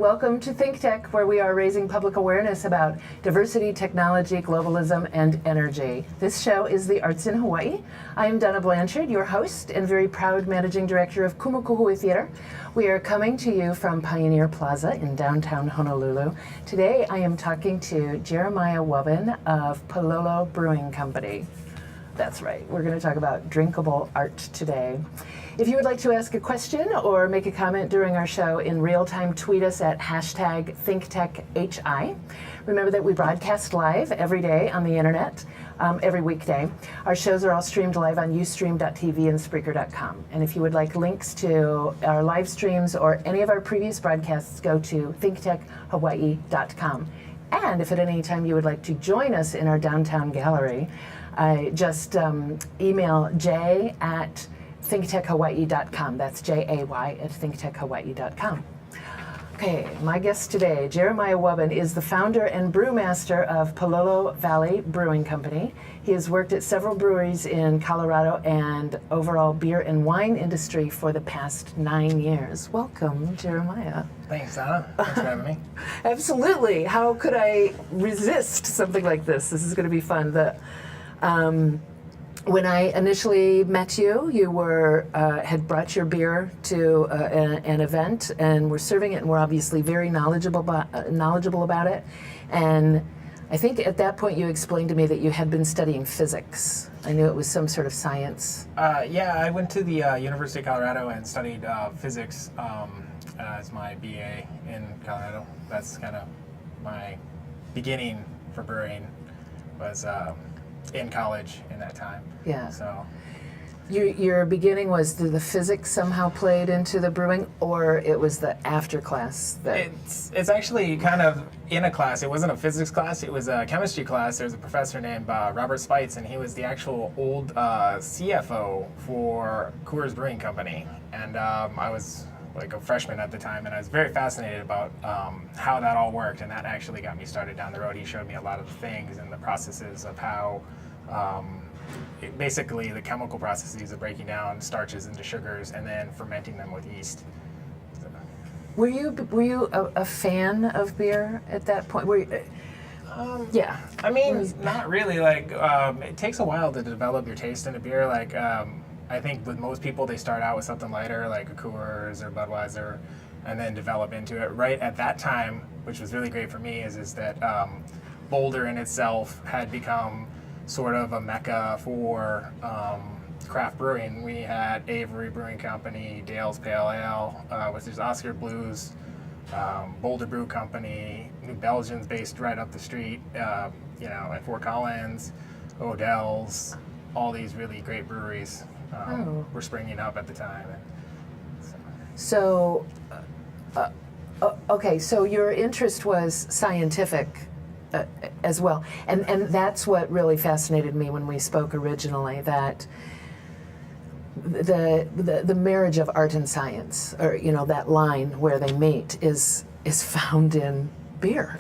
welcome to Think Tech, where we are raising public awareness about diversity, technology, globalism, and energy. This show is the Arts in Hawaii. I am Donna Blanchard, your host and very proud managing director of Kumukuhui Theater. We are coming to you from Pioneer Plaza in downtown Honolulu. Today I am talking to Jeremyah Wubben of Palolo Brewing Company. That's right, we're going to talk about drinkable art today. If you would like to ask a question or make a comment during our show in real time, tweet us at hashtag ThinkTechHI. Remember that we broadcast live every day on the internet, every weekday. Our shows are all streamed live on ustream.tv and Spreaker.com. And if you would like links to our live streams or any of our previous broadcasts, go to thinktechhawaii.com. And if at any time you would like to join us in our downtown gallery, I just email Jay at thinktechhawaii.com. That's Jay at thinktechhawaii.com. Okay, my guest today, Jeremyah Wubben, is the founder and brewmaster of Palolo Valley Brewing Company. He has worked at several breweries in Colorado and overall beer and wine industry for the past 9 years. Welcome, Jeremyah. Thanks, Donna. Thanks for having me. Absolutely. How could I resist something like this? This is going to be fun. When I initially met you, you were had brought your beer to an event and were serving it, and were obviously very knowledgeable about it. And I think at that point you explained to me that you had been studying physics. I knew it was some sort of science. Yeah, I went to the University of Colorado and studied physics as my BA in Colorado. That's kind of my beginning for brewing, was in college in that time. Yeah. So your beginning was the physics somehow played into the brewing, or it was the after class that it's actually kind of in a class. It wasn't a physics class, it was a chemistry class. There was a professor named Robert Spites, and he was the actual old CFO for Coors Brewing Company. And I was like a freshman at the time, and I was very fascinated about how that all worked, and that actually got me started down the road. He showed me a lot of the things and the processes of how basically the chemical processes of breaking down starches into sugars and then fermenting them with yeast. So. Were you a fan of beer at that point? Were you, yeah, I mean, not really. Like, it takes a while to develop your taste in a beer. Like, I think with most people, they start out with something lighter, like a Coors or Budweiser, and then develop into it. Right at that time, which was really great for me, is that Boulder in itself had become sort of a mecca for craft brewing. We had Avery Brewing Company, Dale's Pale Ale, which is Oscar Blues, Boulder Brew Company, New Belgians based right up the street, at Fort Collins, Odell's, all these really great breweries were springing up at the time. So, okay, so your interest was scientific as well, and that's what really fascinated me when we spoke originally, that the marriage of art and science, or that line where they meet, is found in beer.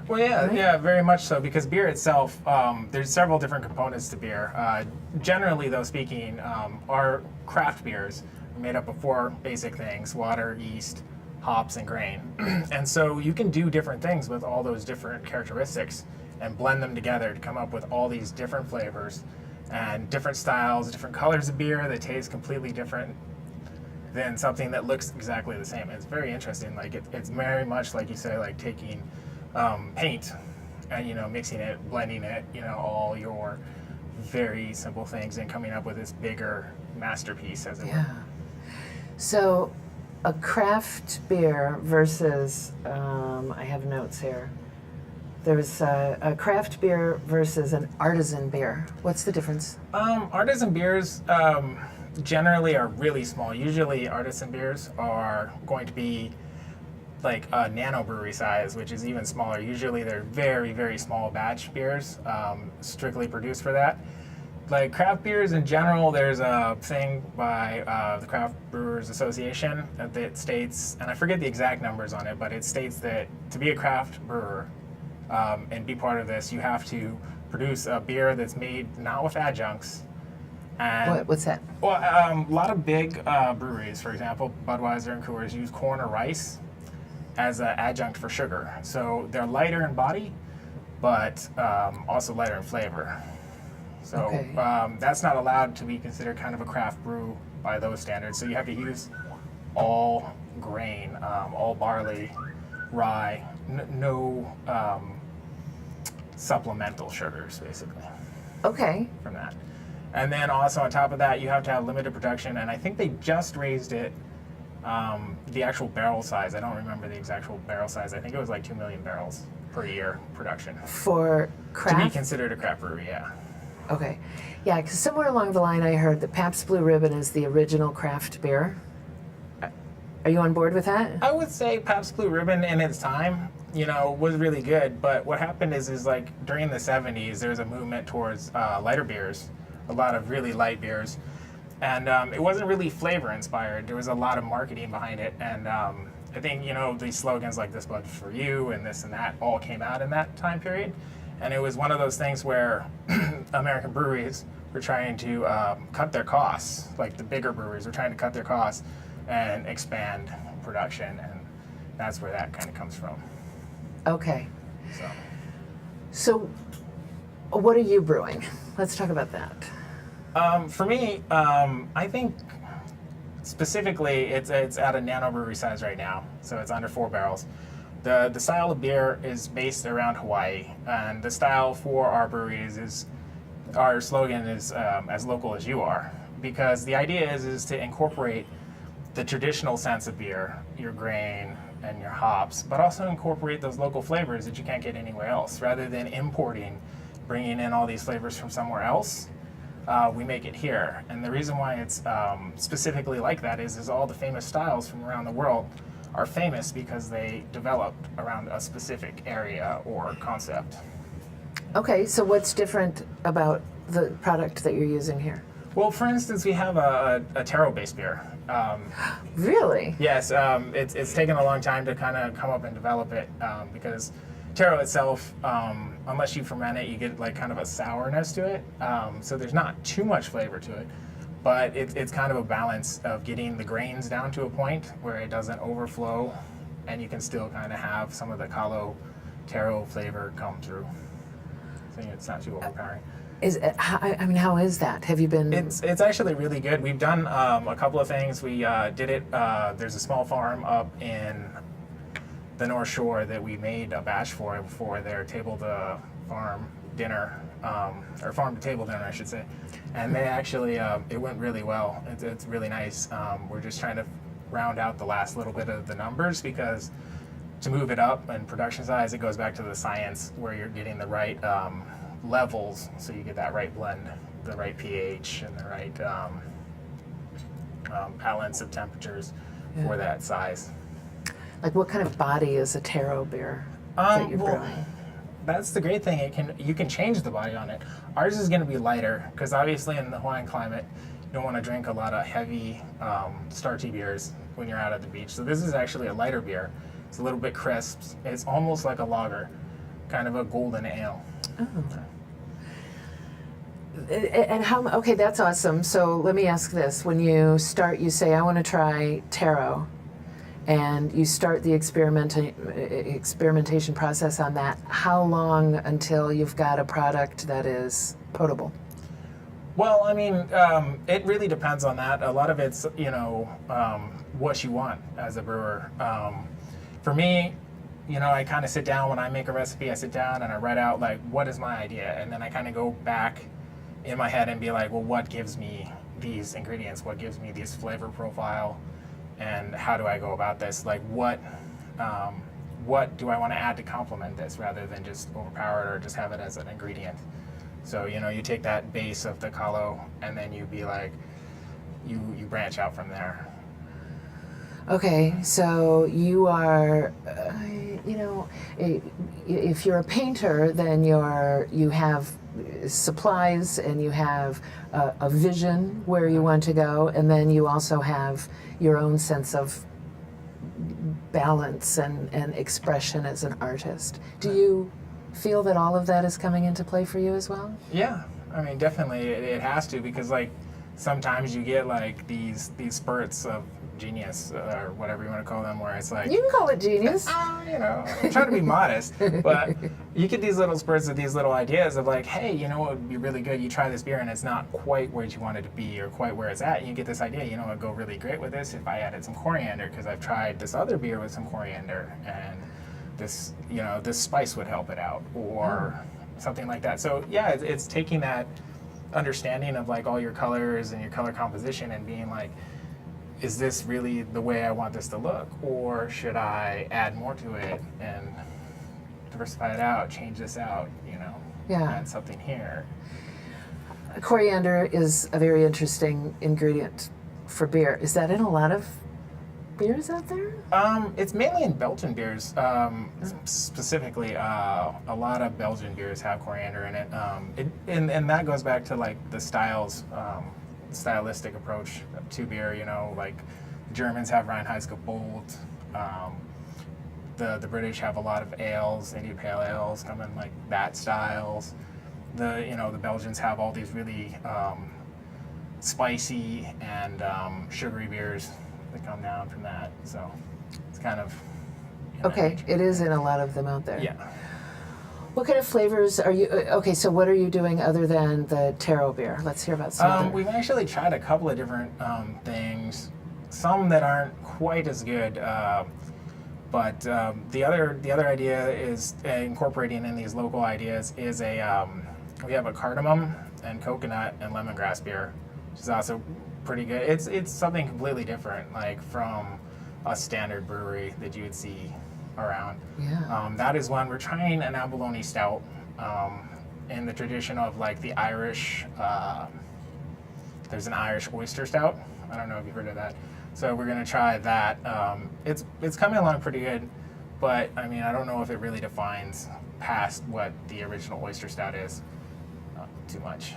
Well, yeah, right? Yeah, very much so, because beer itself, there's several different components to beer. Generally, though speaking, our craft beers are made up of 4 basic things: water, yeast, hops, and grain. And so you can do different things with all those different characteristics and blend them together to come up with all these different flavors and different styles, different colors of beer that taste completely different than something that looks exactly the same. It's very interesting. Like it's very much like you say, like taking paint and mixing it, blending it, all your very simple things, and coming up with this bigger masterpiece, as it were. So a craft beer versus, I have notes here. There's a craft beer versus an artisan beer. What's the difference? Artisan beers generally are really small. Usually artisan beers are going to be like a nano brewery size, which is even smaller. Usually they're very, very small batch beers, strictly produced for that. Like craft beers in general, there's a thing by the Craft Brewers Association that states, and I forget the exact numbers on it, but it states that to be a craft brewer and be part of this, you have to produce a beer that's made not with adjuncts. And What's that? Well, a lot of big breweries, for example, Budweiser and Coors, use corn or rice. as an adjunct for sugar. So they're lighter in body, but also lighter in flavor. So Okay. That's not allowed to be considered kind of a craft brew by those standards. So you have to use all grain, all barley, rye, no supplemental sugars, basically, Okay. from that. And then also on top of that, you have to have limited production, and I think they just raised it, the actual barrel size. I don't remember the actual barrel size. I think it was like 2 million barrels per year production. For To be craft? considered a craft brewery, yeah. Okay. Yeah, because somewhere along the line I heard that Pabst Blue Ribbon is the original craft beer. Are you on board with that? I would say Pabst Blue Ribbon in its time, was really good. But what happened is like during the 70s, there was a movement towards lighter beers, a lot of really light beers. And it wasn't really flavor inspired. There was a lot of marketing behind it. And I think, these slogans like "This Bud for You" and this and that all came out in that time period. And it was one of those things where American breweries were trying to cut their costs, like the bigger breweries were trying to cut their costs and expand production. And that's where that kind of comes from. Okay. So. So what are you brewing? Let's talk about that. For me, I think specifically it's at a nano brewery size right now, so it's under 4 barrels. The style of beer is based around Hawaii, and the style for our breweries is, our slogan is as local as you are, because the idea is to incorporate the traditional sense of beer, your grain and your hops, but also incorporate those local flavors that you can't get anywhere else, rather than importing, bringing in all these flavors from somewhere else. We make it here, and the reason why it's specifically like that is all the famous styles from around the world are famous because they developed around a specific area or concept. Okay, so what's different about the product that you're using here? Well, for instance, we have a taro-based beer. Really? Yes, it's taken a long time to kind of come up and develop it because taro itself, unless you ferment it, you get like kind of a sourness to it. So there's not too much flavor to it, but it's kind of a balance of getting the grains down to a point where it doesn't overflow, and you can still kind of have some of the kalo taro flavor come through. So it's not too overpowering. How is that? Have you been? It's actually really good. We've done a couple of things. We did it. There's a small farm up in the North Shore that we made a batch for their table to farm dinner, or farm to table dinner, I should say. And they actually, it went really well. It's really nice. We're just trying to round out the last little bit of the numbers, because to move it up in production size, it goes back to the science where you're getting the right levels, so you get that right blend, the right pH, and the right balance of temperatures for that size. Like, what kind of body is a taro beer that you're brewing? That's the great thing. You can change the body on it. Ours is going to be lighter because obviously in the Hawaiian climate, you don't want to drink a lot of heavy, starchy beers when you're out at the beach. So this is actually a lighter beer. It's a little bit crisp. It's almost like a lager, kind of a golden ale. Oh. And okay, that's awesome. So let me ask this. When you start, you say, I want to try taro, and you start the experimentation process on that. How long until you've got a product that is potable? Well, I mean, it really depends on that. A lot of it's, what you want as a brewer. For me, I kind of sit down when I make a recipe, I sit down and I write out, like, what is my idea? And then I kind of go back in my head and be like, well, what gives me these ingredients? What gives me this flavor profile? And how do I go about this? Like, what do I want to add to complement this rather than just overpower it or just have it as an ingredient? So, you take that base of the kalo and then you be like, you branch out from there. Okay, so you are, if you're a painter, then you have supplies and you have a vision where you want to go, and then you also have your own sense of balance and expression as an artist. Do you feel that all of that is coming into play for you as well? Yeah, I mean, definitely it has to, because like sometimes you get like these spurts of genius or whatever you want to call them, where it's like, You can call it genius. I'm trying to be modest, but you get these little spurts of these little ideas of like, hey, you know what would be really good? You try this beer and it's not quite where you want it to be or quite where it's at. And you get this idea, you know, it'd go really great with this if I added some coriander, because I've tried this other beer with some coriander and this, you know, this spice would help it out, or something like that. So yeah, it's taking that understanding of like all your colors and your color composition and being like, is this really the way I want this to look, or should I add more to it and diversify it out, change this out, you know, add something here. Coriander is a very interesting ingredient for beer. Is that in a lot of beers out there? It's mainly in Belgian beers. Specifically, a lot of Belgian beers have coriander in it. And that goes back to like the stylistic approach to beer. You know, like the Germans have Reinheitsgebot. The British have a lot of ales, Indian pale ales, come in like that styles. The Belgians have all these really spicy and sugary beers that come down from that. So it's kind of Okay, it is in a lot of them out there. Yeah. What kind of flavors are you? Okay, so what are you doing other than the taro beer? Let's hear about some. Other. We've actually tried a couple of different things. Some that aren't quite as good. But the other idea is incorporating in these local ideas is we have a cardamom and coconut and lemongrass beer, which is also pretty good. It's something completely different, from a standard brewery that you would see around. Yeah. That is one. We're trying an abalone stout in the tradition of like the Irish. There's an Irish oyster stout. I don't know if you've heard of that. So we're gonna try that. It's coming along pretty good, but I mean I don't know if it really defines past what the original oyster stout is too much.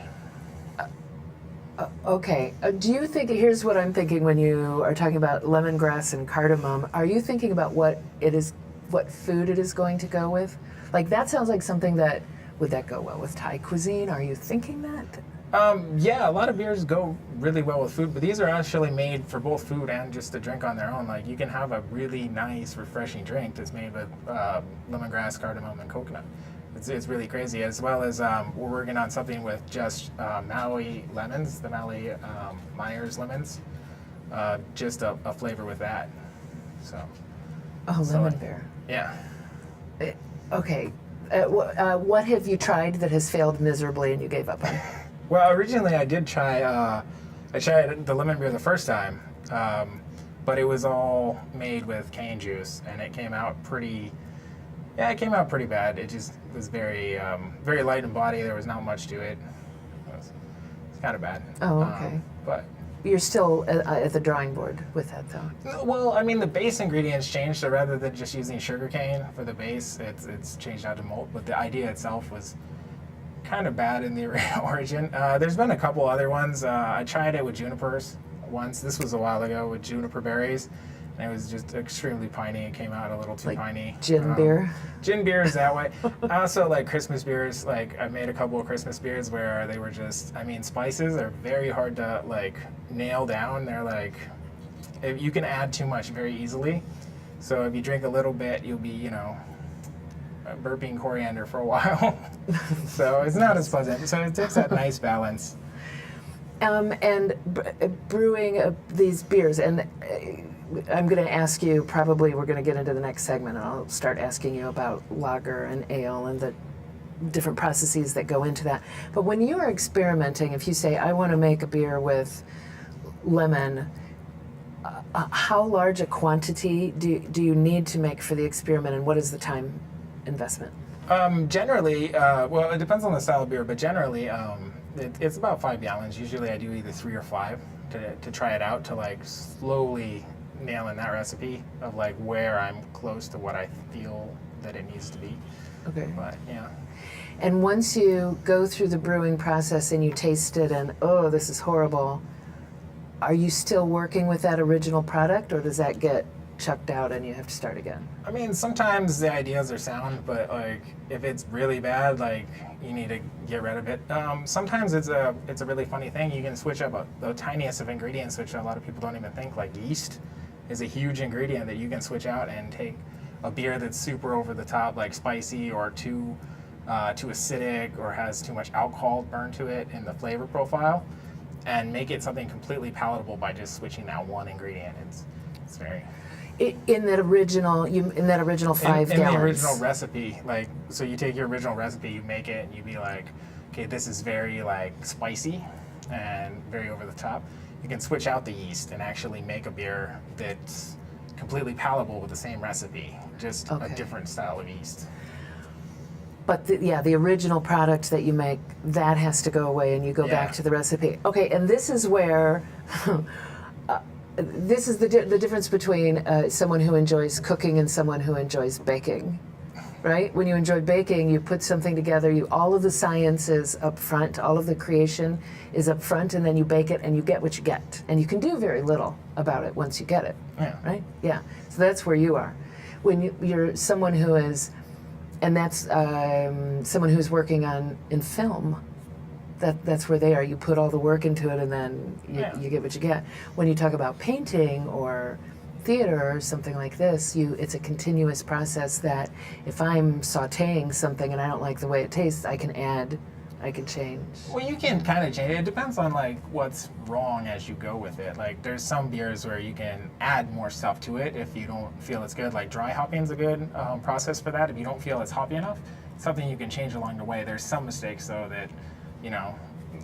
Okay. Do you think, here's what I'm thinking when you are talking about lemongrass and cardamom, are you thinking about what food it is going to go with? Like that sounds like something that, would that go well with Thai cuisine? Are you thinking that? Yeah, a lot of beers go really well with food, but these are actually made for both food and just to drink on their own. Like you can have a really nice, refreshing drink that's made with lemongrass, cardamom, and coconut. It's really crazy, as well as we're working on something with just Maui lemons, the Maui Myers lemons, just a flavor with that. So. Lemon beer. Yeah. Okay. What have you tried that has failed miserably and you gave up on? Well, originally I did try. I tried the lemon beer the first time, but it was all made with cane juice, and it came out pretty. Yeah, it came out pretty bad. It just was very light in body. There was not much to it. It's kind of bad. Oh, okay. But you're still at the drawing board with that, though. Well, I mean, the base ingredients changed. So rather than just using sugarcane for the base, it's changed out to malt. But the idea itself was kind of bad in the origin. There's been a couple other ones. I tried it with junipers once. This was a while ago with juniper berries. And it was just extremely piney. It came out a little too piney. Gin beer? Gin beer is that way. I also like Christmas beers. Like I made a couple of Christmas beers where they were just, I mean, spices are very hard to like nail down. They're like, you can add too much very easily. So if you drink a little bit, you'll be, burping coriander for a while. So it's not as pleasant. So it takes that nice balance. And brewing these beers, and I'm going to ask you, probably we're going to get into the next segment, and I'll start asking you about lager and ale and the different processes that go into that. But when you are experimenting, if you say, I want to make a beer with lemon, how large a quantity do you need to make for the experiment, and what is the time investment? Generally, well, it depends on the style of beer, but generally, it's about 5 gallons. Usually I do either 3 or 5 to try it out, to like slowly nail in that recipe of like where I'm close to what I feel that it needs to be. Okay. But yeah. And once you go through the brewing process and you taste it and, oh, this is horrible, are you still working with that original product, or does that get chucked out and you have to start again? I mean, sometimes the ideas are sound, but like if it's really bad, like you need to get rid of it. Sometimes it's a really funny thing. You can switch up the tiniest of ingredients, which a lot of people don't even think. Like yeast is a huge ingredient that you can switch out and take a beer that's super over the top, like spicy or too acidic or has too much alcohol burned to it in the flavor profile, and make it something completely palatable by just switching that one ingredient. It's very In that original 5 gallons. In the original recipe, like, so you take your original recipe, you make it, and you be like, okay, this is very like spicy and very over the top. You can switch out the yeast and actually make a beer that's completely palatable with the same recipe, just a different style of yeast. But the original product that you make, that has to go away and you go back to the recipe. Okay, and this is where, this is the difference between someone who enjoys cooking and someone who enjoys baking, right? When you enjoy baking, you put something together, all of the science is up front, all of the creation is up front, and then you bake it and you get what you get. And you can do very little about it once you get it, right? Yeah, so that's where you are. When you're someone who is, and that's someone who's working in film, that's where they are. You put all the work into it and then you get what you get. When you talk about painting or theater or something like this, it's a continuous process that if I'm sauteing something and I don't like the way it tastes, I can add, I can change. Well, you can kind of change it. It depends on like what's wrong as you go with it. Like there's some beers where you can add more stuff to it if you don't feel it's good. Like dry hopping is a good process for that. If you don't feel it's hoppy enough, it's something you can change along the way. There's some mistakes though that,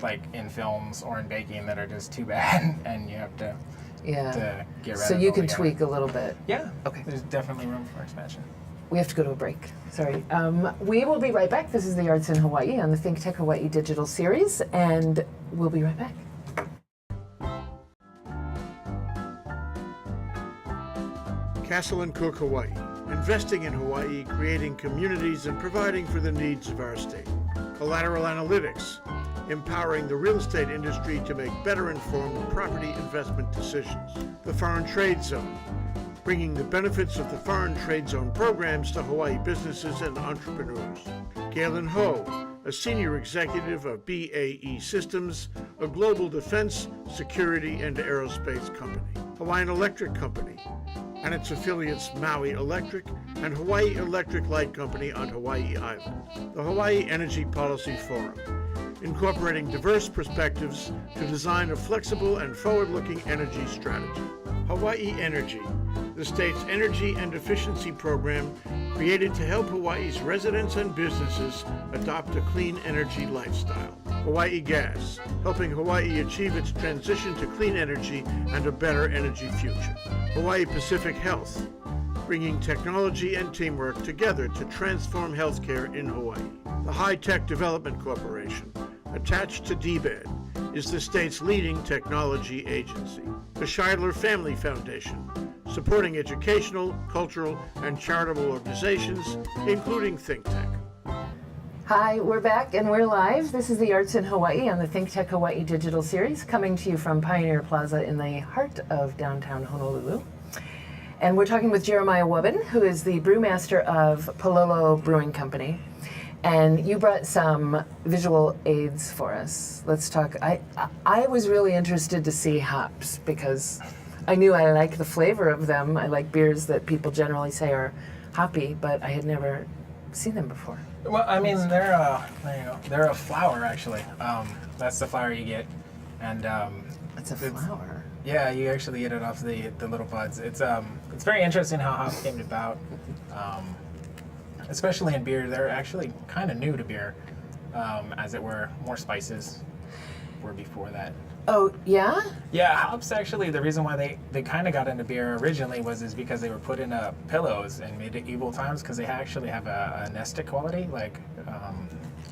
like in films or in baking that are just too bad, and you have to get rid of it. So you can tweak a little bit. Yeah. Okay. There's definitely room for expansion. We have to go to a break. Sorry. We will be right back. This is the Arts in Hawaii on the Think Tech Hawaii Digital Series, and we'll be right back. Castle and Cook Hawaii, investing in Hawaii, creating communities, and providing for the needs of our state. Collateral Analytics, empowering the real estate industry to make better informed property investment decisions. The Foreign Trade Zone, bringing the benefits of the Foreign Trade Zone programs to Hawaii businesses and entrepreneurs. Galen Ho, a senior executive of BAE Systems, a global defense, security, and aerospace company. Hawaiian Electric Company and its affiliates Maui Electric and Hawaii Electric Light Company on Hawaii Island. The Hawaii Energy Policy Forum, incorporating diverse perspectives to design a flexible and forward-looking energy strategy. Hawaii Energy, the state's energy and efficiency program created to help Hawaii's residents and businesses adopt a clean energy lifestyle. Hawaii Gas, helping Hawaii achieve its transition to clean energy and a better energy future. Hawaii Pacific Health, bringing technology and teamwork together to transform healthcare in Hawaii. The High Tech Development Corporation, attached to DBED, is the state's leading technology agency. The SHIDLER Family Foundation, supporting educational, cultural, and charitable organizations, including Think Tech. Hi, we're back and we're live. This is the Arts in Hawaii on the Think Tech Hawaii Digital Series, coming to you from Pioneer Plaza in the heart of downtown Honolulu. And we're talking with Jeremyah Wubben, who is the brewmaster of Palolo Brewing Company. And you brought some visual aids for us. Let's talk. I was really interested to see hops because I knew I like the flavor of them. I like beers that people generally say are hoppy, but I had never seen them before. Well, I mean, they're a flower actually. That's the flower you get, and it's a flower. Yeah, you actually get it off the little buds. It's very interesting how hops came about. Especially in beer, they're actually kind of new to beer, as it were. More spices were before that. Oh, yeah? Yeah, hops actually, the reason why they kind of got into beer originally is because they were put in pillows in medieval times, because they actually have a nestic quality, like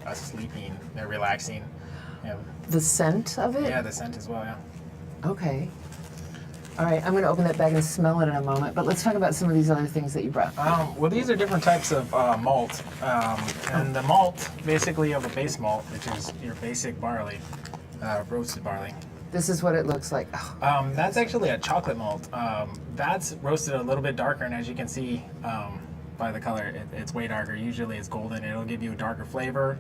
a sleeping, they're relaxing. Yeah. The scent of it? Yeah, the scent as well, yeah. Okay. All right, I'm going to open that bag and smell it in a moment, but let's talk about some of these other things that you brought. Well, these are different types of malt. And the malt, basically you have a base malt, which is your basic barley, roasted barley. This is what it looks like. Oh, That's actually a chocolate malt. That's roasted a little bit darker, and as you can see by the color, it's way darker. Usually it's golden. It'll give you a darker flavor,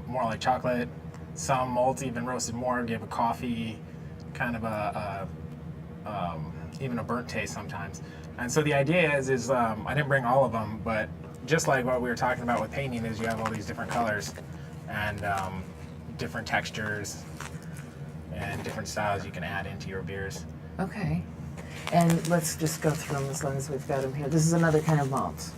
more like chocolate. Some malts even roasted more, give a coffee, kind of even a burnt taste sometimes. And so the idea is I didn't bring all of them, but just like what we were talking about with painting, is you have all these different colors and different textures and different styles you can add into your beers. okay. And let's just go through them as long as we've got them here. This is another kind of malt.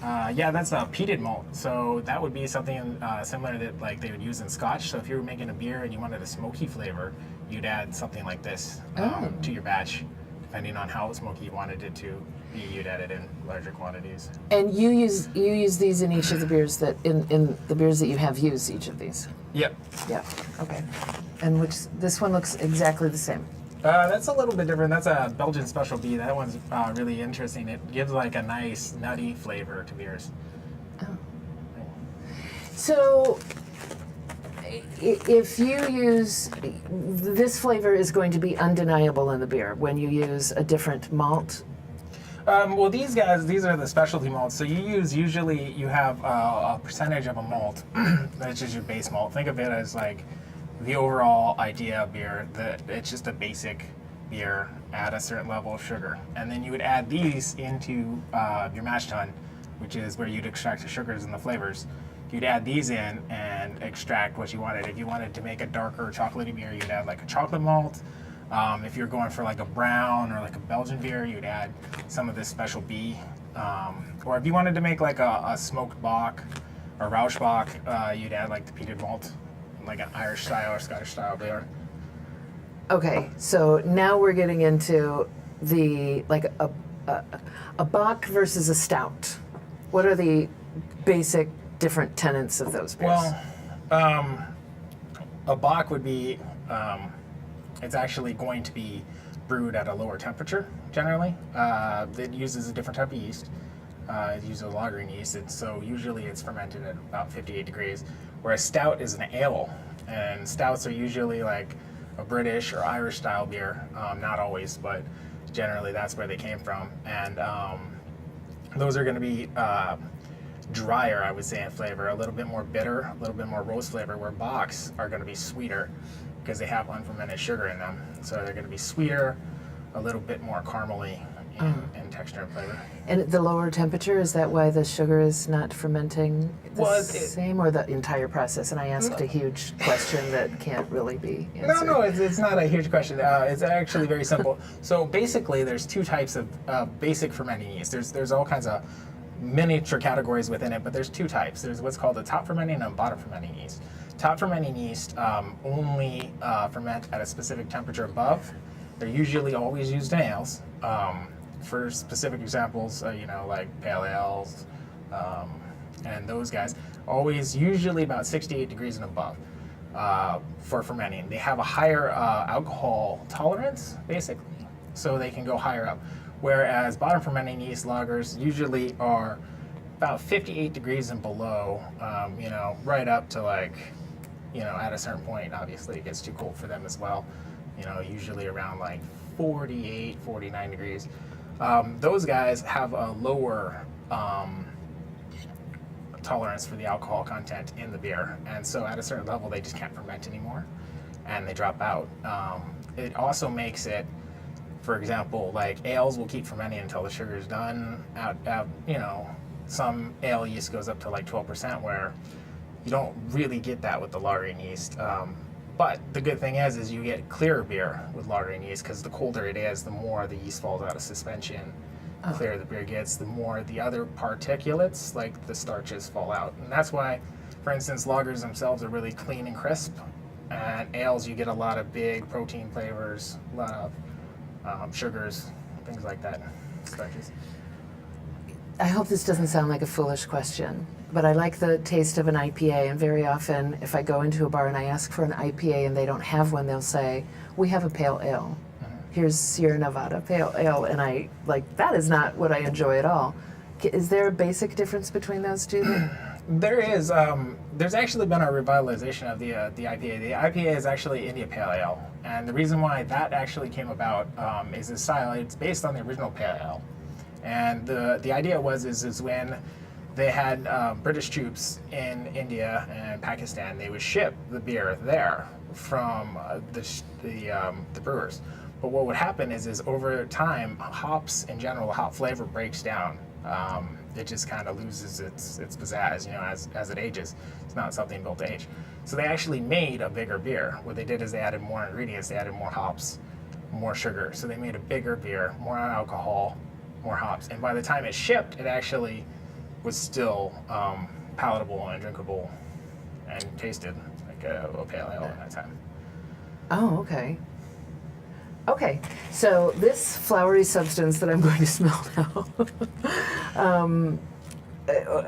Yeah, that's a peated malt. So that would be something similar that like they would use in Scotch. So if you were making a beer and you wanted a smoky flavor, you'd add something like this to your batch. Depending on how smoky you wanted it to be, you'd add it in larger quantities. And you use these in each of the beers that in the beers that you have used each of these. Yep. Yeah. Okay. And this one looks exactly the same. That's a little bit different. That's a Belgian Special B. That one's really interesting. It gives like a nice nutty flavor to beers. Oh. So, if you use this flavor is going to be undeniable in the beer when you use a different malt. Well, these are the specialty malts. So usually you have a percentage of a malt, which is your base malt. Think of it as like the overall idea of beer, that it's just a basic beer at a certain level of sugar. And then you would add these into your mash tun, which is where you'd extract the sugars and the flavors. You'd add these in and extract what you wanted. If you wanted to make a darker chocolatey beer, you'd add like a chocolate malt. If you're going for like a brown or like a Belgian beer, you'd add some of this special B. Or if you wanted to make like a smoked bock or Rauschbock, you'd add like the peated malt, like an Irish style or Scottish style beer. Okay, so now we're getting into the like a bock versus a stout. What are the basic different tenets of those beers? Well, a bock would be, it's actually going to be brewed at a lower temperature generally. It uses a different type of yeast. It uses a lagering yeast, and so usually it's fermented at about 58 degrees. Whereas stout is an ale, and stouts are usually like a British or Irish style beer. Not always, but generally that's where they came from. And those are going to be drier, I would say, in flavor, a little bit more bitter, a little bit more roast flavor, where bocks are going to be sweeter because they have unfermented sugar in them. So they're going to be sweeter, a little bit more caramely in texture and flavor. And the lower temperature, is that why the sugar is not fermenting the same, or the entire process? And I asked a huge question that can't really be answered. No, it's not a huge question. It's actually very simple. So basically, there's two types of basic fermenting yeast. There's all kinds of miniature categories within it, but there's two types. There's what's called a top fermenting and a bottom fermenting yeast. Top fermenting yeast only ferment at a specific temperature above. They're usually always used in ales. For specific examples, like pale ales and those guys, always usually about 68 degrees and above for fermenting. They have a higher alcohol tolerance, basically, so they can go higher up. Whereas bottom fermenting yeast lagers usually are about 58 degrees and below, right up to like, at a certain point, obviously it gets too cold for them as well, usually around like 48, 49 degrees. Those guys have a lower tolerance for the alcohol content in the beer, and so at a certain level they just can't ferment anymore and they drop out. It also makes it, for example, like ales will keep fermenting until the sugar is done. Some ale yeast goes up to like 12%, where you don't really get that with the lagering yeast. But the good thing is you get clearer beer with lagering yeast, because the colder it is, the more the yeast falls out of suspension. The clearer the beer gets, the more the other particulates, like the starches, fall out. And that's why, for instance, lagers themselves are really clean and crisp. And ales, you get a lot of big protein flavors, a lot of sugars, things like that, starches. I hope this doesn't sound like a foolish question, but I like the taste of an IPA, and very often if I go into a bar and I ask for an IPA and they don't have one, they'll say, we have a pale ale. Here's Sierra Nevada pale ale, and that is not what I enjoy at all. Is there a basic difference between those two? There is. There's actually been a revitalization of the IPA. The IPA is actually India Pale Ale, and the reason why that actually came about is this style. It's based on the original Pale Ale, and the idea is when they had British troops in India and Pakistan, they would ship the beer there from the brewers. But what would happen is over time, hops in general, the hop flavor breaks down. It just kind of loses its pizzazz, as it ages. It's not something built to age. So they actually made a bigger beer. What they did is they added more ingredients. They added more hops, more sugar. So they made a bigger beer, more alcohol, more hops. And by the time it shipped, it actually was still palatable and drinkable and tasted like a pale ale at that time. Oh, okay. Okay, so this flowery substance that I'm going to smell now,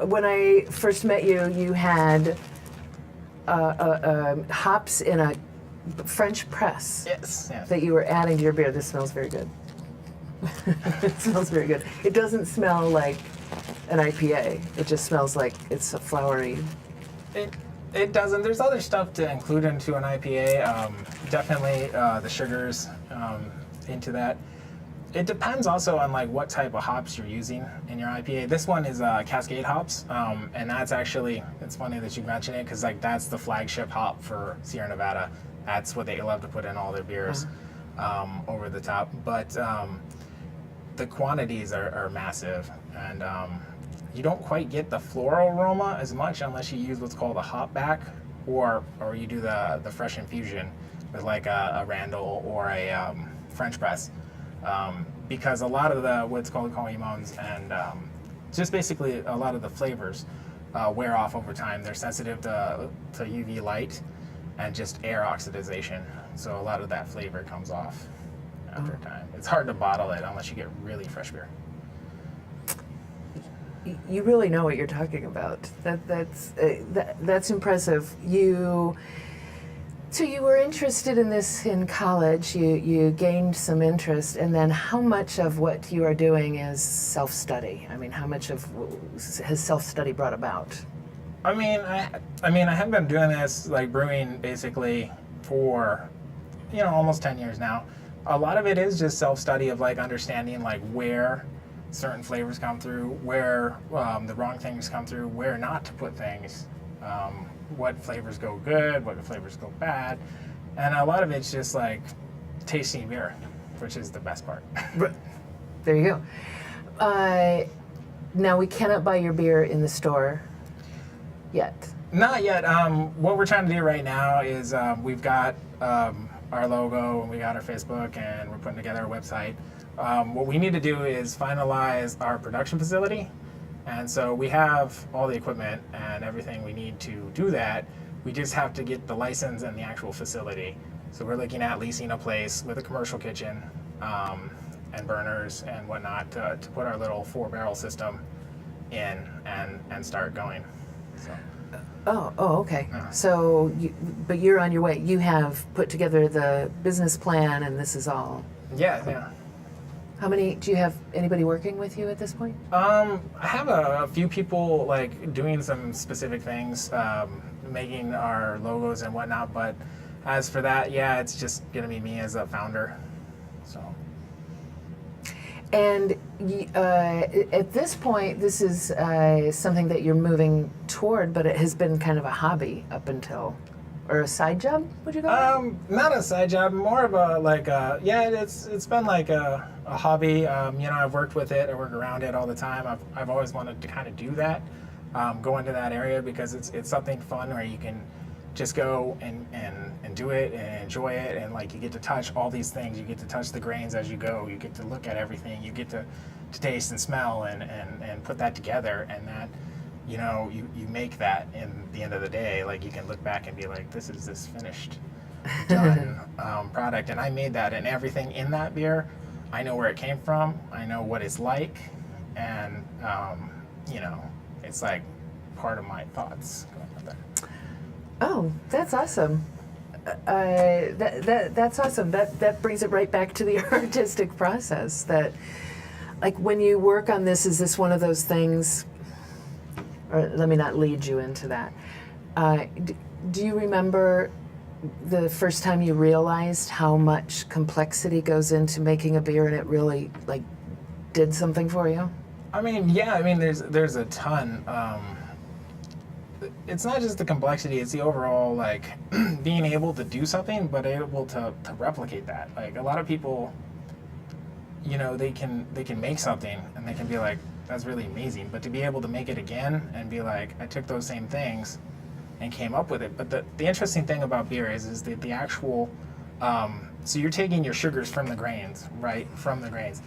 when I first met you, you had hops in a French press. Yes. That you were adding to your beer. This smells very good. It smells very good. It doesn't smell like an IPA. It just smells like it's a flowery. It doesn't. There's other stuff to include into an IPA. Definitely the sugars into that. It depends also on like what type of hops you're using in your IPA. This one is Cascade hops, and that's actually, it's funny that you mention it because like that's the flagship hop for Sierra Nevada. That's what they love to put in all their beers over the top. But the quantities are massive, and you don't quite get the floral aroma as much unless you use what's called a hop back, or you do the fresh infusion with like a Randall or a French press, because a lot of the what's called coimons and just basically a lot of the flavors wear off over time. They're sensitive to UV light and just air oxidization, so a lot of that flavor comes off after time. It's hard to bottle it unless you get really fresh beer. You really know what you're talking about. That's impressive. So you were interested in this in college. You gained some interest, and then how much of what you are doing is self-study? I mean, how much of has self-study brought about? I mean, I have been doing this like brewing basically for almost 10 years now. A lot of it is just self-study of like understanding like where certain flavors come through, where the wrong things come through, where not to put things, what flavors go good, what flavors go bad, and a lot of it's just like tasting beer, which is the best part. There you go. Now we cannot buy your beer in the store yet. Not yet. What we're trying to do right now is we've got our logo and we got our Facebook and we're putting together a website. What we need to do is finalize our production facility, and so we have all the equipment and everything we need to do that. We just have to get the license and the actual facility. So we're looking at leasing a place with a commercial kitchen and burners and whatnot to put our little 4-barrel system in and start going. So. Oh, okay. So, but you're on your way. You have put together the business plan, and this is all. Yeah. How many, do you have anybody working with you at this point? I have a few people like doing some specific things, making our logos and whatnot, but as for that, yeah, it's just gonna be me as a founder, so. And at this point, this is something that you're moving toward, but it has been kind of a hobby up until, or a side job, would you call it? Not a side job, more of a like it's been like a hobby. I've worked with it, I work around it all the time. I've always wanted to kind of do that, go into that area because it's something fun where you can just go and do it and enjoy it, and like you get to touch all these things. You get to touch the grains as you go. You get to look at everything. You get to taste and smell and put that together, and that you make that in the end of the day. Like you can look back and be like, this is this finished done product, and I made that, and everything in that beer, I know where it came from. I know what it's like, and it's like part of my thoughts going on there. Oh, that's awesome. That's awesome. That brings it right back to the artistic process. That, like, when you work on this, is this one of those things? or let me not lead you into that. Do you remember the first time you realized how much complexity goes into making a beer and it really like did something for you? I mean, yeah, I mean, there's a ton. It's not just the complexity, it's the overall, like, being able to do something, but able to replicate that. Like, a lot of people, you know, they can make something, and they can be like, that's really amazing, but to be able to make it again, and be like, I took those same things, and came up with it. But the interesting thing about beer is that the actual, so you're taking your sugars from the grains, right, from the grains.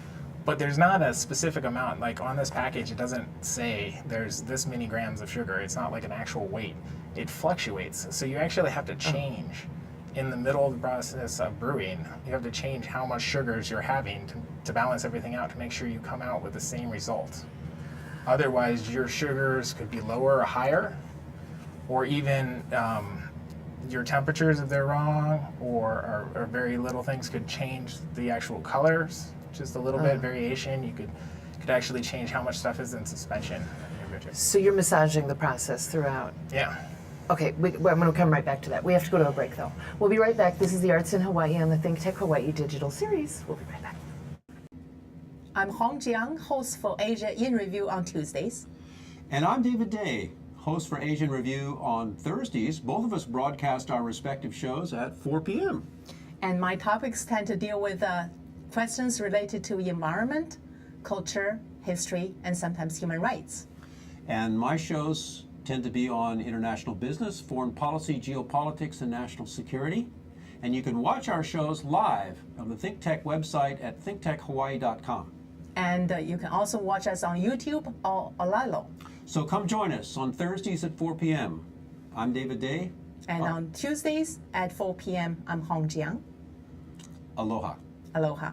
But there's not a specific amount. Like on this package, it doesn't say there's this many grams of sugar. It's not like an actual weight. It fluctuates. So you actually have to change in the middle of the process of brewing. You have to change how much sugars you're having to balance everything out to make sure you come out with the same result. Otherwise, your sugars could be lower or higher, or even your temperatures if they're wrong, or very little things could change the actual colors. Just a little bit of variation, you could actually change how much stuff is in suspension. So you're massaging the process throughout. Yeah. Okay, I'm going to come right back to that. We have to go to a break, though. We'll be right back. This is the Arts in Hawaii on the Think Tech Hawaii Digital Series. We'll be right back. I'm Hong Jiang, host for Asia in Review on Tuesdays. And I'm David Day, host for Asian Review on Thursdays. Both of us broadcast our respective shows at 4 p.m. And my topics tend to deal with questions related to environment, culture, history, and sometimes human rights. And my shows tend to be on international business, foreign policy, geopolitics, and national security. And you can watch our shows live on the ThinkTech website at thinktechhawaii.com. And you can also watch us on YouTube or Olalo. So come join us on Thursdays at 4 p.m. I'm David Day. And on Tuesdays at 4 p.m., I'm Hong Jiang. Aloha. Aloha.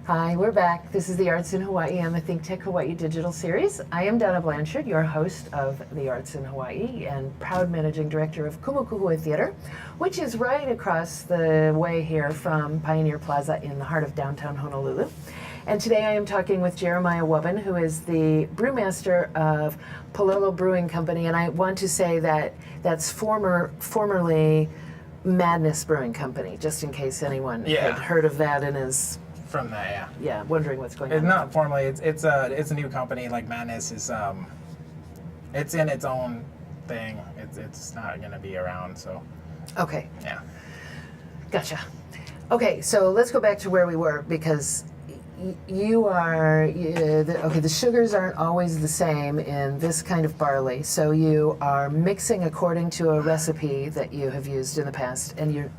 Hi, we're back. This is the Arts in Hawaii on the Think Tech Hawaii Digital Series. I am Donna Blanchard, your host of the Arts in Hawaii and proud managing director of Kumukuhua Theater, which is right across the way here from Pioneer Plaza in the heart of downtown Honolulu. And today I am talking with Jeremyah Wubben, who is the brewmaster of Palolo Brewing Company. And I want to say that that's formerly Madness Brewing Company, just in case anyone had heard of that and is From that, yeah. wondering what's going on. It's not formally. It's a new company. Like Madness is, it's in its own thing. It's not going to be around. So. Okay. Yeah. Gotcha. Okay, so let's go back to where we were because the sugars aren't always the same in this kind of barley. So you are mixing according to a recipe that you have used in the past, and you're.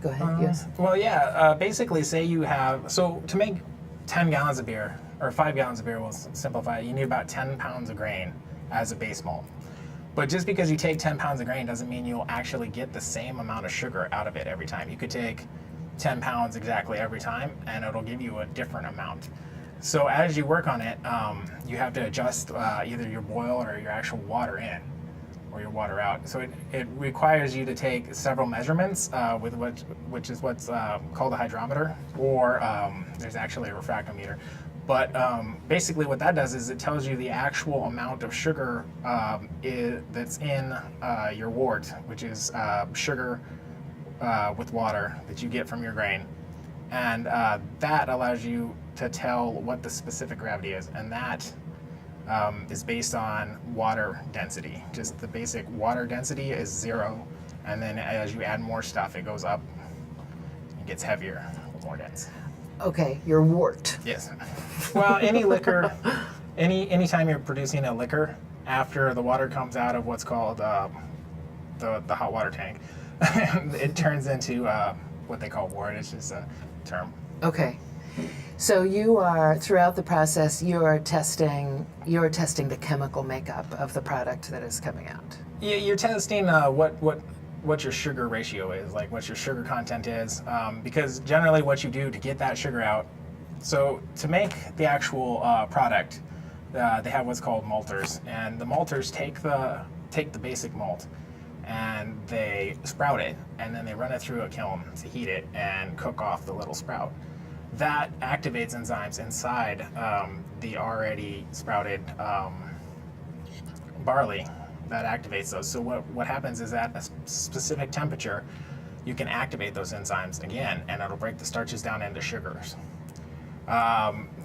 Go ahead. Yes. Well, yeah. Basically, say you have to make 10 gallons of beer or 5 gallons of beer. We'll simplify it. You need about 10 pounds of grain as a base malt. But just because you take 10 pounds of grain doesn't mean you'll actually get the same amount of sugar out of it every time. You could take 10 pounds exactly every time, and it'll give you a different amount. So as you work on it, you have to adjust either your boil or your actual water in, or your water out. So it requires you to take several measurements with which is what's called a hydrometer, or there's actually a refractometer. But basically what that does is it tells you the actual amount of sugar that's in your wort, which is sugar with water that you get from your grain. And that allows you to tell what the specific gravity is. And that is based on water density. Just the basic water density is 0. And then as you add more stuff, it goes up. It gets heavier, more dense. Okay, your wort. Yes. Well, any liquor, anytime you're producing a liquor, after the water comes out of what's called the hot water tank, it turns into what they call wort. It's just a term. Okay. So you are, throughout the process, you're testing the chemical makeup of the product that is coming out. Yeah, you're testing what your sugar ratio is, like what your sugar content is, because generally what you do to get that sugar out, so to make the actual product, they have what's called malters, and the malters take the basic malt and they sprout it, and then they run it through a kiln to heat it and cook off the little sprout. That activates enzymes inside the already sprouted barley that activates those. So what happens is at a specific temperature, you can activate those enzymes again, and it'll break the starches down into sugars.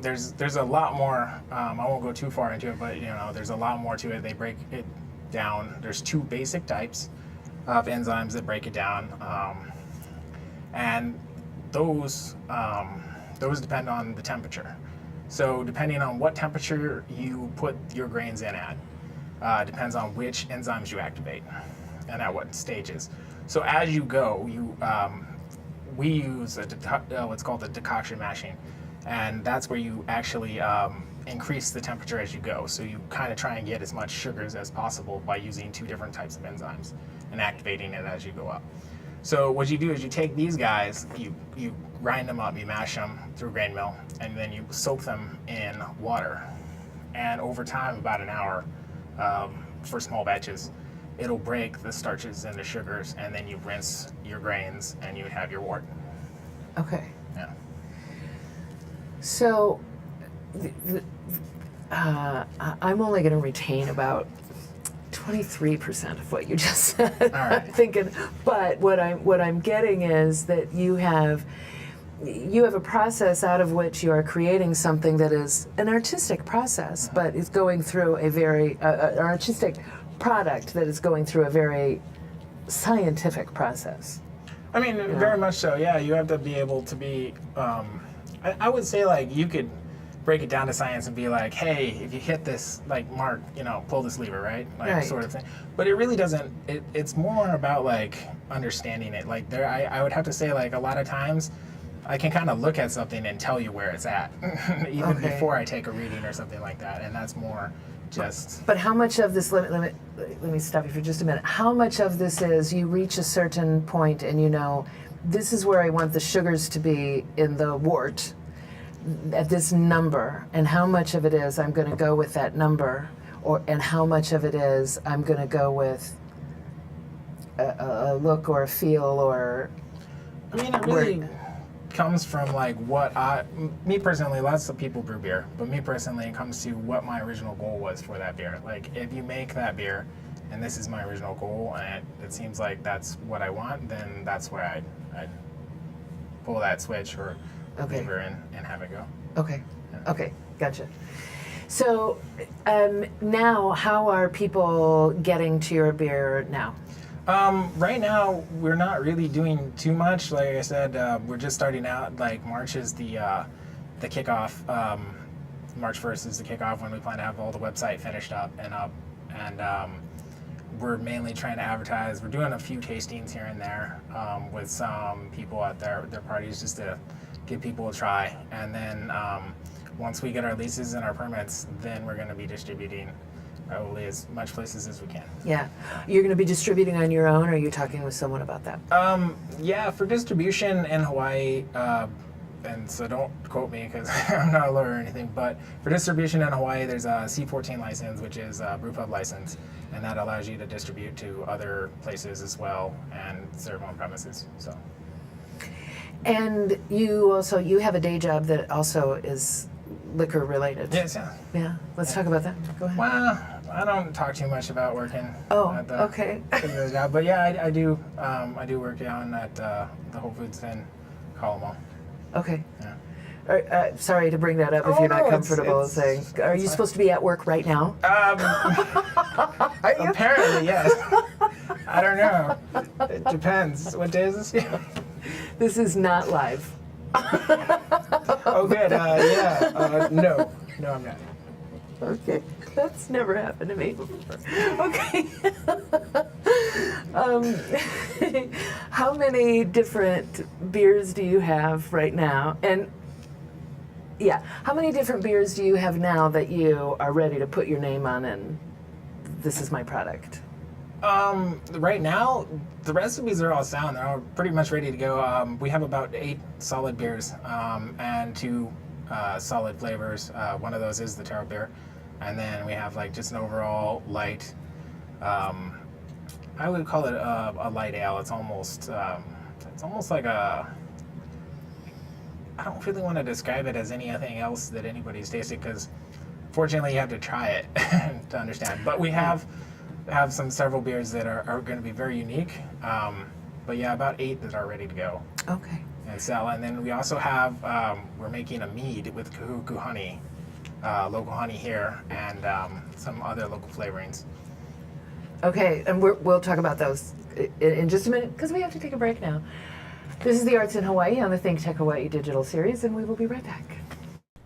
There's a lot more. I won't go too far into it, but there's a lot more to it. They break it down. There's 2 basic types of enzymes that break it down, and those depend on the temperature. So depending on what temperature you put your grains in at, depends on which enzymes you activate and at what stages. So as you go, we use what's called a decoction mashing, and that's where you actually increase the temperature as you go. So you kind of try and get as much sugars as possible by using 2 different types of enzymes and activating it as you go up. So what you do is you take these guys, you grind them up, you mash them through a grain mill, and then you soak them in water. And over time, about an hour, for small batches, it'll break the starches into sugars, and then you rinse your grains and you have your wort. Okay. Yeah. So, I'm only going to retain about 23% of what you just said. All right. I'm thinking, but what I'm getting is that you have a process out of which you are creating something that is an artistic process, but it's going through a very an artistic product that is going through a very scientific process. I mean, very much so. Yeah, you have to be able to be. I would say like you could break it down to science and be like, hey, if you hit this like mark, pull this lever, right? Like Right. sort of thing. But it really doesn't. It's more about like understanding it. Like I would have to say like a lot of times, I can kind of look at something and tell you where it's at, even Okay. before I take a reading or something like that. And that's more just. But how much of this, let me stop you for just a minute. How much of this is you reach a certain point and this is where I want the sugars to be in the wort at this number, and how much of it is I'm going to go with that number, and how much of it is I'm going to go with a look or a feel or. I mean, it really comes from like me personally, lots of people brew beer, but me personally, it comes to what my original goal was for that beer. Like if you make that beer and this is my original goal and it seems like that's what I want, then that's where I'd pull that switch or lever and have it go. Okay, okay, gotcha. So now, how are people getting to your beer now? Right now, we're not really doing too much. Like I said, we're just starting out. Like March is the kickoff. March 1st is the kickoff when we plan to have all the website finished up. And we're mainly trying to advertise. We're doing a few tastings here and there with some people at their parties just to give people a try. And then once we get our leases and our permits, then we're going to be distributing probably as much places as we can. Yeah. You're going to be distributing on your own, or are you talking with someone about that? Yeah, for distribution in Hawaii, and so don't quote me because I'm not a lawyer or anything, but for distribution in Hawaii, there's a C14 license, which is a brewpub license, and that allows you to distribute to other places as well and serve on premises. So. And you have a day job that also is liquor related. Yes, yeah. Yeah. Let's talk about that. Go ahead. Well, I don't talk too much about working at the okay. the job, but yeah, I do work down at the Whole Foods in Kalamo. Okay. Yeah. Sorry to bring that up if Oh, you're not no, comfortable saying. Are you supposed to be at work right now? Apparently, yes. I don't know. It depends. What day is this? This is not live. Oh, good. Yeah. No, I'm not. Okay, that's never happened to me before. Okay. How many different beers do you have right now? And yeah, how many different beers do you have now that you are ready to put your name on and this is my product? Right now, the recipes are all sound. They're all pretty much ready to go. We have about 8 solid beers and 2 solid flavors. One of those is the taro beer. And then we have like just an overall light, I would call it a light ale. It's almost like I don't really want to describe it as anything else that anybody's tasted because fortunately, you have to try it to understand. But we have several beers that are going to be very unique. But yeah, about 8 that are ready to go Okay. and sell. And then we also have, we're making a mead with kahuku honey, local honey here, and some other local flavorings. Okay, and we'll talk about those in just a minute because we have to take a break now. This is the Arts in Hawaii on the Think Tech Hawaii digital series, and we will be right back.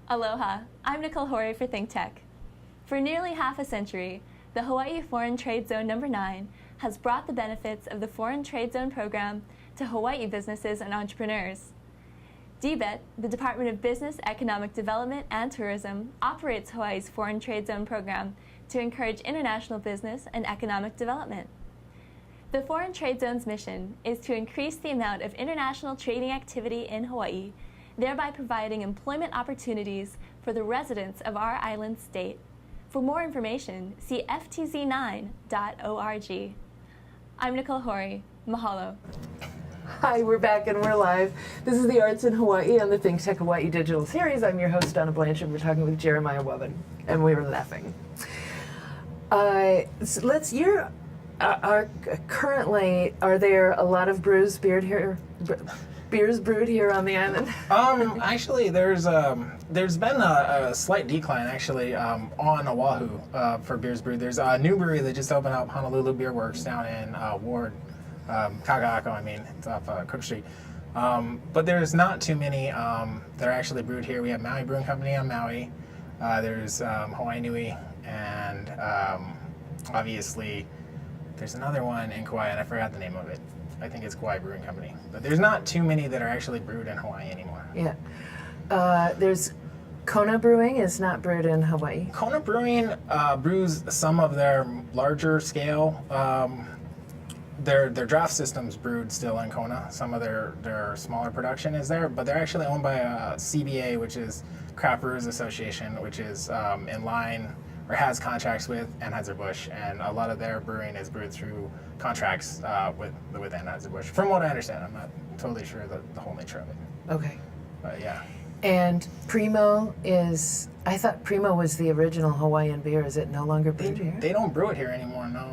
Aloha, I'm Nicole Horry for Think Tech. For nearly half a century, the Hawaii Foreign Trade Zone No. 9 has brought the benefits of the Foreign Trade Zone program to Hawaii businesses and entrepreneurs. DBET, the Department of Business, Economic Development, and Tourism, operates Hawaii's Foreign Trade Zone program to encourage international business and economic development. The Foreign Trade Zone's mission is to increase the amount of international trading activity in Hawaii, thereby providing employment opportunities for the residents of our island state. For more information, see ftz9.org. I'm Nicole Horry. Mahalo. Hi, we're back and we're live. This is the Arts in Hawaii on the Think Tech Hawaii digital series. I'm your host, Donna Blanchard. We're talking with Jeremyah Wubben, and we were laughing. Currently, are there a lot of beers brewed here on the island? Actually, there's been a slight decline actually on Oahu for beers brewed. There's a new brewery that just opened up, Honolulu Beer Works, down in Ward, Kaka'ako. I mean, it's off Cook Street. But there's not too many that are actually brewed here. We have Maui Brewing Company on Maui. There's Hawaii Nui, and obviously there's another one in Kauai, and I forgot the name of it. I think it's Kauai Brewing Company. But there's not too many that are actually brewed in Hawaii anymore. Yeah. There's Kona Brewing is not brewed in Hawaii. Kona Brewing brews some of their larger scale. Their draft system's brewed still in Kona. Some of their smaller production is there, but they're actually owned by CBA, which is Craft Brewers Association, which is in line or has contracts with Anheuser-Busch, and a lot of their brewing is brewed through contracts with Anheuser-Busch. From what I understand, I'm not totally sure the whole nature of it. Okay. But yeah. And Primo is, I thought Primo was the original Hawaiian beer. Is it no longer brewed here? They don't brew it here anymore, no.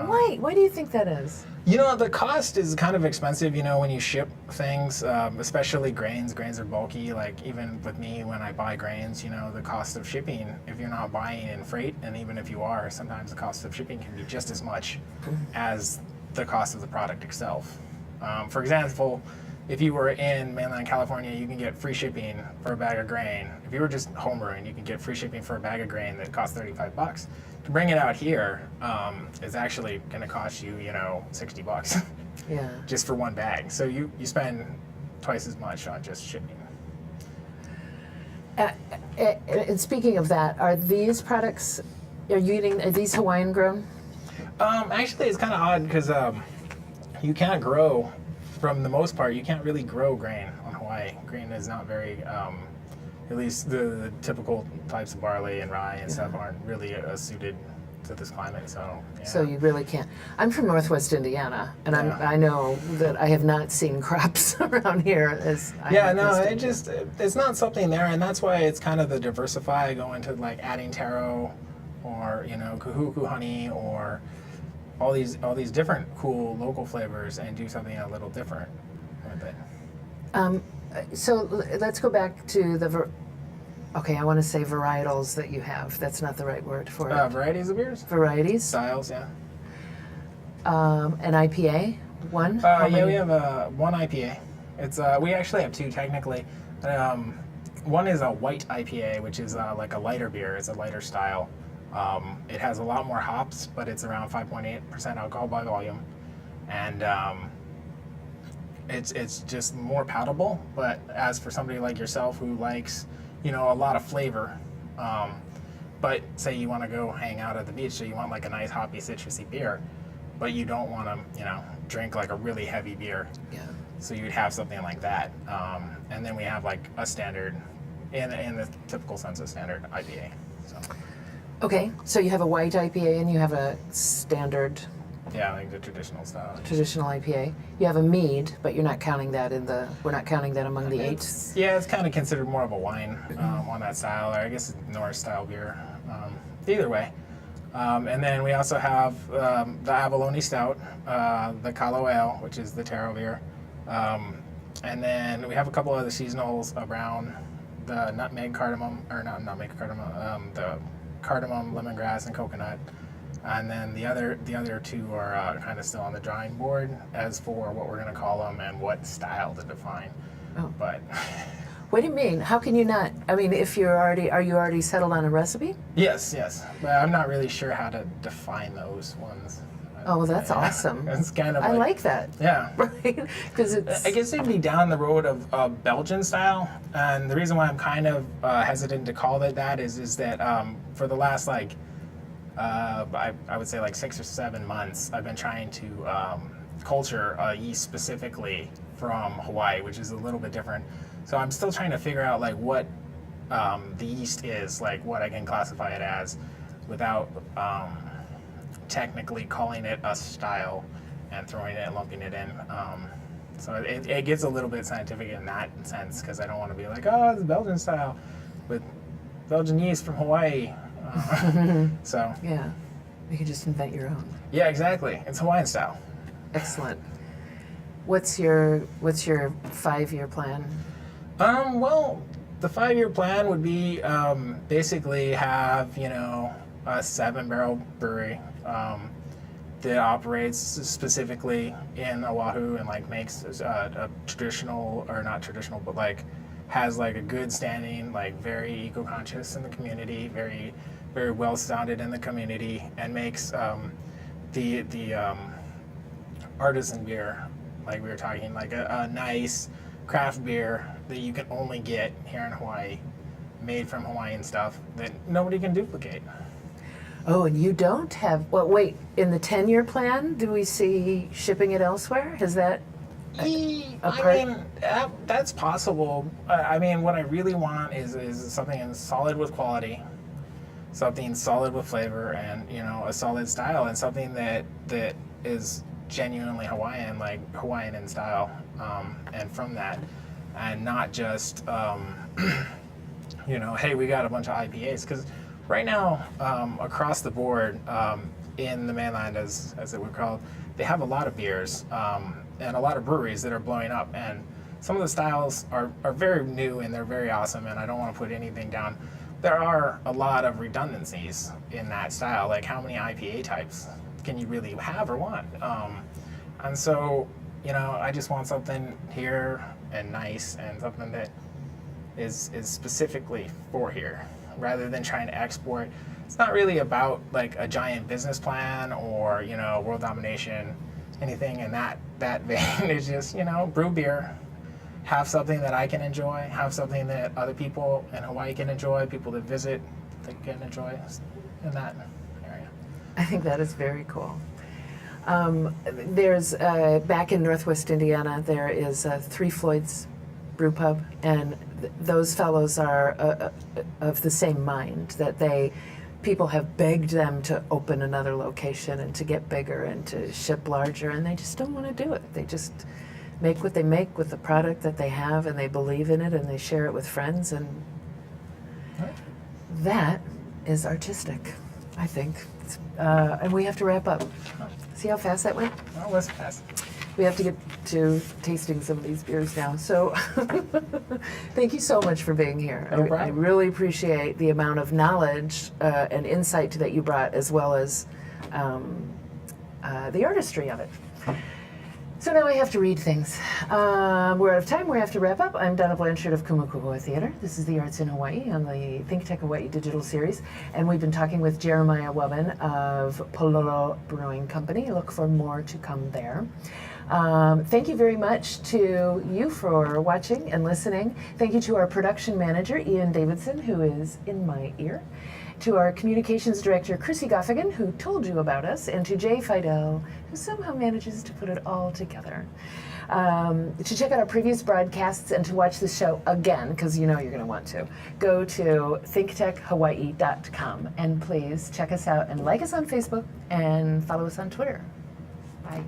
Why? Why do you think that is? You know, the cost is kind of expensive, you know, when you ship things, especially grains. Grains are bulky. Like, even with me, when I buy grains, you know, the cost of shipping, if you're not buying in freight, and even if you are, sometimes the cost of shipping can be just as much as the cost of the product itself. For example, if you were in mainland California, you can get free shipping for a bag of grain. If you were just home brewing, you can get free shipping for a bag of grain that costs $35. To bring it out here, is actually going to cost you, you know, $60 Yeah. just for one bag. So you spend twice as much on just shipping. And speaking of that, are these products, are these Hawaiian grown? Actually, it's kind of odd because you can't grow, from the most part, you can't really grow grain on Hawaii. Grain is not very, at least the typical types of barley and rye and stuff aren't really suited to this climate. So yeah. So you really can't. I'm from Northwest Indiana, and Yeah. I know that I have not seen crops around here as I have visited. it's not something there, and that's why it's kind of the diversify, go into like adding taro or, you know, kahuku honey or all these different cool local flavors and do something a little different with it. So let's go back to I want to say varietals that you have. That's not the right word for it. Varieties of beers? Varieties. Styles, yeah. An IPA, one? Yeah, we have one IPA. It's we actually have two technically. One is a white IPA, which is like a lighter beer. It's a lighter style. It has a lot more hops, but it's around 5.8% alcohol by volume, and it's just more palatable. But as for somebody like yourself who likes, you know, a lot of flavor, but say you want to go hang out at the beach, so you want like a nice hoppy citrusy beer, but you don't want to, you know, drink like a really heavy beer. Yeah. So you'd have something like that, and then we have like a standard, in the typical sense of standard IPA. So. Okay, so you have a white IPA and you have a standard Yeah, like the traditional style. Traditional IPA. You have a mead, but you're not counting that we're not counting that among the 8. Yeah, it's kind of considered more of a wine on that style, or I guess it's Norse style beer. Either way. And then we also have the Abalone Stout, the Kalo Ale, which is the taro beer. And then we have a couple other seasonals, a brown, the nutmeg cardamom, or not nutmeg cardamom, the cardamom, lemongrass, and coconut. And then the other 2 are kind of still on the drawing board as for what we're going to call them and what style to define. Oh. But What do you mean? How can you not? I mean, are you already settled on a recipe? yes, but I'm not really sure how to define those ones. Oh, well, that's awesome. It's kind of I like that. Yeah. Right? Because it's... I guess it'd be down the road of Belgian style, and the reason why I'm kind of hesitant to call it that is that for the last I would say 6 or 7 months, I've been trying to culture yeast specifically from Hawaii, which is a little bit different. So I'm still trying to figure out what the yeast is, what I can classify it as, without technically calling it a style and throwing it and lumping it in. So it gets a little bit scientific in that sense, because I don't want to be like, oh, it's Belgian style with Belgian yeast from Hawaii. So Yeah. You can just invent your own. yeah, exactly. It's Hawaiian style. Excellent. What's your 5-year plan? Well, the 5-year plan would be basically have a 7-barrel brewery that operates specifically in Oahu and makes a traditional, or not traditional, but has a good standing, very eco-conscious in the community, very very well sounded in the community, and makes the artisan beer, like we were talking, a nice craft beer that you can only get here in Hawaii, made from Hawaiian stuff that nobody can duplicate. Oh, and you don't have... Well, wait. In the 10-year plan, do we see shipping it elsewhere? Is that a part? I mean, that's possible. I mean, what I really want is something solid with quality, something solid with flavor, and a solid style, and something that is genuinely Hawaiian, Hawaiian in style, and from that, and not just hey, we got a bunch of IPAs, because right now across the board in the mainland, as it would call, they have a lot of beers and a lot of breweries that are blowing up, and some of the styles are very new and they're very awesome, and I don't want to put anything down. There are a lot of redundancies in that style, how many IPA types can you really have or want? And so, I just want something here and nice, and something that is specifically for here, rather than trying to export. It's not really about a giant business plan or world domination, anything in that vein. It's just brew beer, have something that I can enjoy, have something that other people in Hawaii can enjoy, people that visit that can enjoy in that area. I think that is very cool. There's back in Northwest Indiana, there is Three Floyds Brew Pub, and those fellows are of the same mind, that people have begged them to open another location and to get bigger and to ship larger, and they just don't want to do it. They just make what they make with the product that they have, and they believe in it, and they share it with friends, and that is artistic, I think. And we have to wrap up. See how fast that went? Well, let's pass. We have to get to tasting some of these beers now. So thank you so much for being here. No problem. I really appreciate the amount of knowledge and insight that you brought, as well as the artistry of it. So now I have to read things. We're out of time. We have to wrap up. I'm Donna Blanchard of Kumukuwa Theater. This is the Arts in Hawaii on the Think Tech Hawaii digital series. And we've been talking with Jeremyah Wubben of Palolo Brewing Company. Look for more to come there. Thank you very much to you for watching and listening. Thank you to our production manager, Ian Davidson, who is in my ear. To our communications director, Chrissy Goffigan, who told you about us, and to Jay Fidel, who somehow manages to put it all together. To check out our previous broadcasts and to watch the show again, because you're going to want to, go to thinktechhawaii.com, and please check us out and like us on Facebook and follow us on Twitter. Bye.